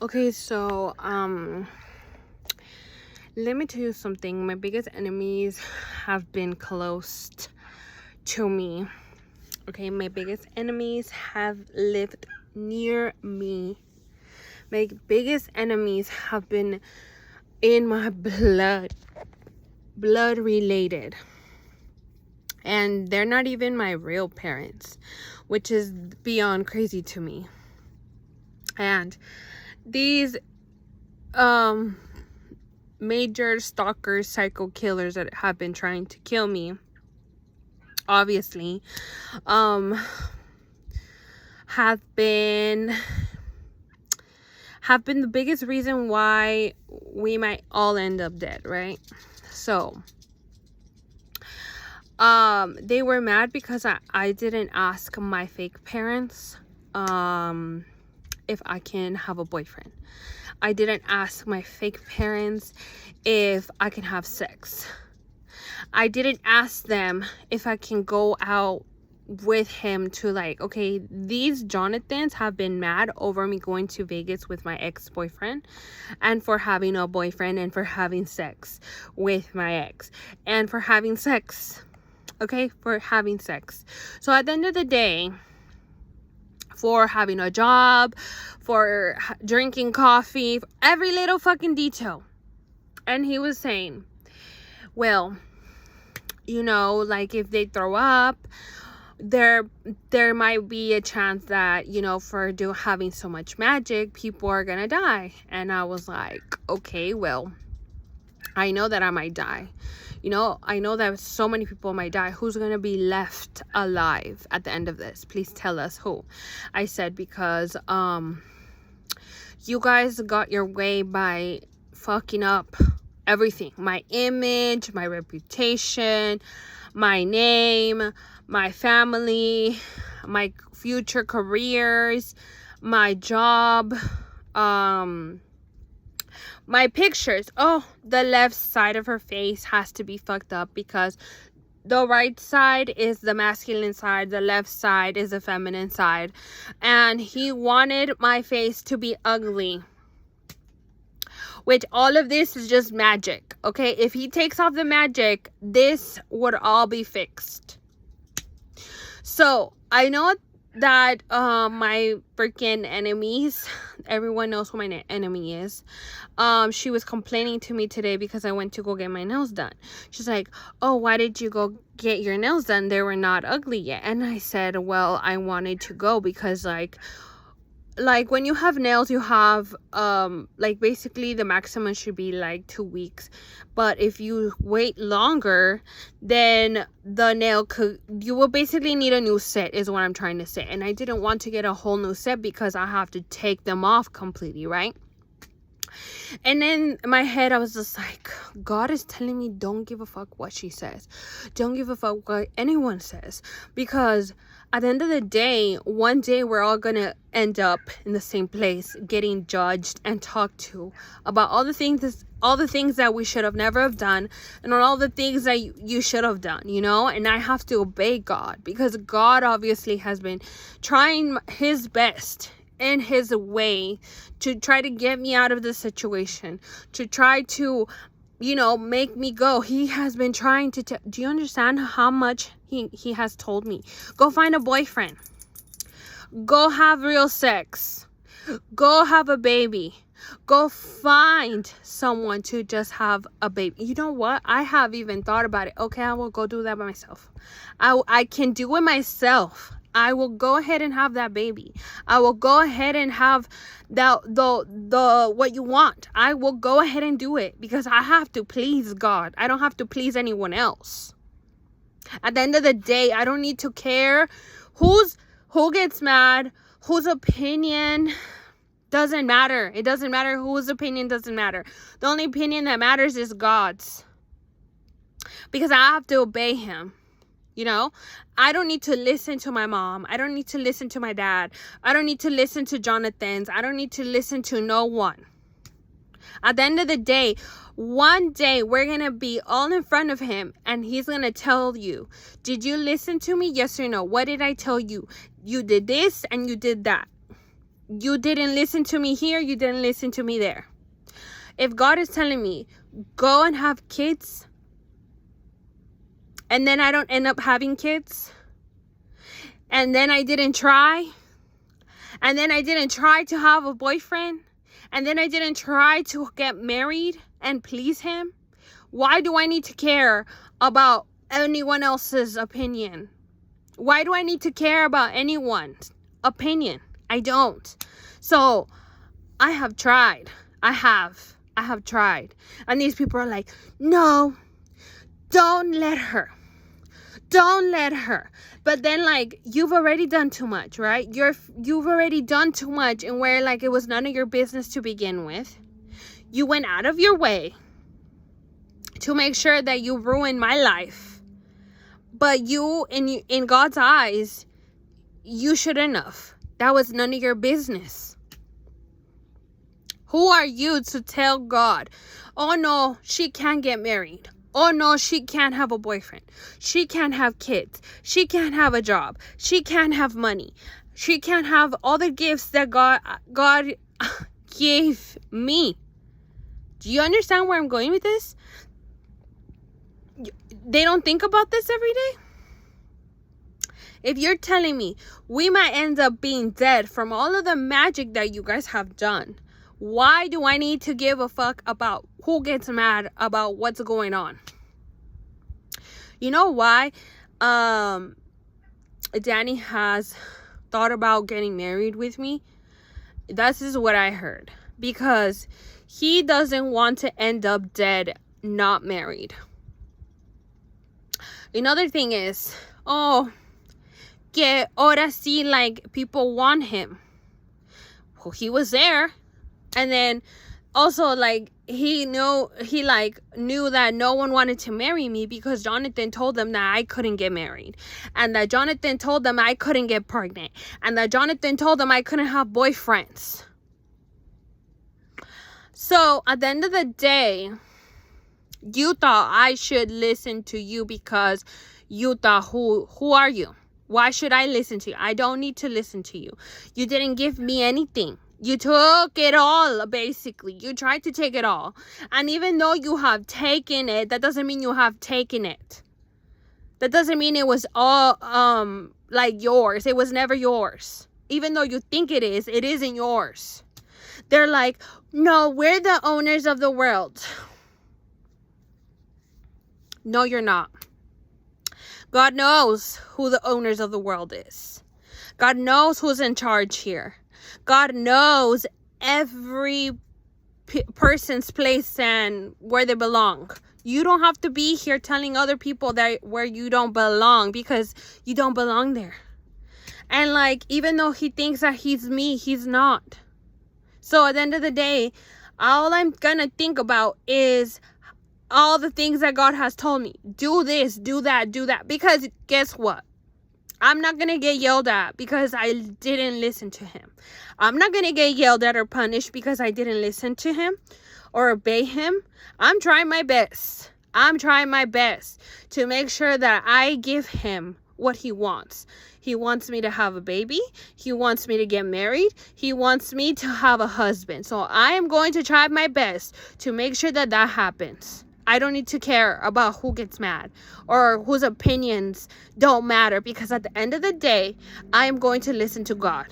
Okay, so let me tell you something. My biggest enemies have been close to me. Okay, my biggest enemies have lived near me. My biggest enemies have been in my blood related. And they're not even my real parents, which is beyond crazy to me. And these major stalkers, psycho killers that have been trying to kill me, obviously, have been the biggest reason why we might all end up dead, right? So they were mad because I didn't ask my fake parents if I can have a boyfriend. I didn't ask my fake parents if I can have sex. I didn't ask them if I can go out with him to, like, okay, these Jonathans have been mad over me going to Vegas with my ex-boyfriend and for having a boyfriend and for having sex with my ex and for having sex. Okay, for having sex. So at the end of the day, for having a job, for drinking coffee, for every little fucking detail. And he was saying, well, you know, like if they throw up, there might be a chance that, you know, for having so much magic, people are gonna die. And I was like, okay, well, I know that I might die. You know, I know that so many people might die. Who's going to be left alive at the end of this? Please tell us who. I said, because you guys got your way by fucking up everything. My image, my reputation, my name, my family, my future careers, my job, my pictures. Oh, the left side of her face has to be fucked up because the right side is the masculine side, the left side is the feminine side. And he wanted my face to be ugly. Which all of this is just magic. Okay, if he takes off the magic, this would all be fixed. So I know that my freaking enemies, everyone knows who my enemy is. She was complaining to me today because I went to go get my nails done. She's like, oh, why did you go get your nails done? They were not ugly yet. And I said, well, I wanted to go because like when you have nails, you have like basically the maximum should be like 2 weeks, but if you wait longer, then the nail you will basically need a new set, is what I'm trying to say. And I didn't want to get a whole new set because I have to take them off completely, right? And then in my head, I was just like, God is telling me, don't give a fuck what she says. Don't give a fuck what anyone says. Because at the end of the day, one day we're all going to end up in the same place, getting judged and talked to about all the things that we should have never have done, and all the things that you should have done, you know? And I have to obey God because God obviously has been trying his best in his way to try to get me out of this situation, to try to, you know, make me go. He has been trying to do you understand how much he has told me? Go find a boyfriend, go have real sex, go have a baby, go find someone to just have a baby. You know what, I have even thought about it. Okay, I will go do that by myself. I can do it myself. I will go ahead and have that baby. I will go ahead and have the what you want. I will go ahead and do it because I have to please God. I don't have to please anyone else. At the end of the day, I don't need to care who gets mad, whose opinion doesn't matter. It doesn't matter whose opinion, doesn't matter. The only opinion that matters is God's. Because I have to obey him. You know, I don't need to listen to my mom. I don't need to listen to my dad. I don't need to listen to Jonathans. I don't need to listen to no one. At the end of the day, one day we're going to be all in front of him and he's going to tell you, did you listen to me? Yes or no? What did I tell you? You did this and you did that. you didn't listen to me here, you didn't listen to me there. If God is telling me, go and have kids, and then I don't end up having kids, and then I didn't try, and then I didn't try to have a boyfriend, and then I didn't try to get married and please him, why do I need to care about anyone else's opinion? Why do I need to care about anyone's opinion? I don't. So I have tried. I have tried. And these people are like, no, don't let her. Don't let her. But then, like, you've already done too much, right? You've already done too much, and where, like, it was none of your business to begin with. You went out of your way to make sure that you ruined my life. But you, in God's eyes, you shouldn't have. That was none of your business. Who are you to tell God, oh no, she can't get married. Oh no, she can't have a boyfriend. She can't have kids. She can't have a job. She can't have money. She can't have all the gifts that God gave me. Do you understand where I'm going with this? They don't think about this every day. If you're telling me we might end up being dead from all of the magic that you guys have done, why do I need to give a fuck about who gets mad about what's going on? You know why Danny has thought about getting married with me? This is what I heard. Because he doesn't want to end up dead, not married. Another thing is, que ahora sí, like, people want him. Well, he was there. And then also, like, he knew that no one wanted to marry me because Jonathan told them that I couldn't get married, and that Jonathan told them I couldn't get pregnant, and that Jonathan told them I couldn't have boyfriends. So at the end of the day, you thought I should listen to you because you thought, who are you? Why should I listen to you? I don't need to listen to you. You didn't give me anything. You took it all, basically. You tried to take it all. And even though you have taken it, that doesn't mean you have taken it. That doesn't mean it was all, like, yours. It was never yours. Even though you think it isn't yours. They're like, no, we're the owners of the world. No, you're not. God knows who the owners of the world is. God knows who's in charge here. God knows every person's place and where they belong. You don't have to be here telling other people that where you don't belong, because you don't belong there. And, like, even though he thinks that he's me, he's not. So at the end of the day, all I'm gonna think about is all the things that God has told me. Do this, do that, do that. Because guess what? I'm not going to get yelled at because I didn't listen to him. I'm not going to get yelled at or punished because I didn't listen to him or obey him. I'm trying my best. I'm trying my best to make sure that I give him what he wants. He wants me to have a baby. He wants me to get married. He wants me to have a husband. So I am going to try my best to make sure that that happens. I don't need to care about who gets mad or whose opinions don't matter, because at the end of the day, I am going to listen to God.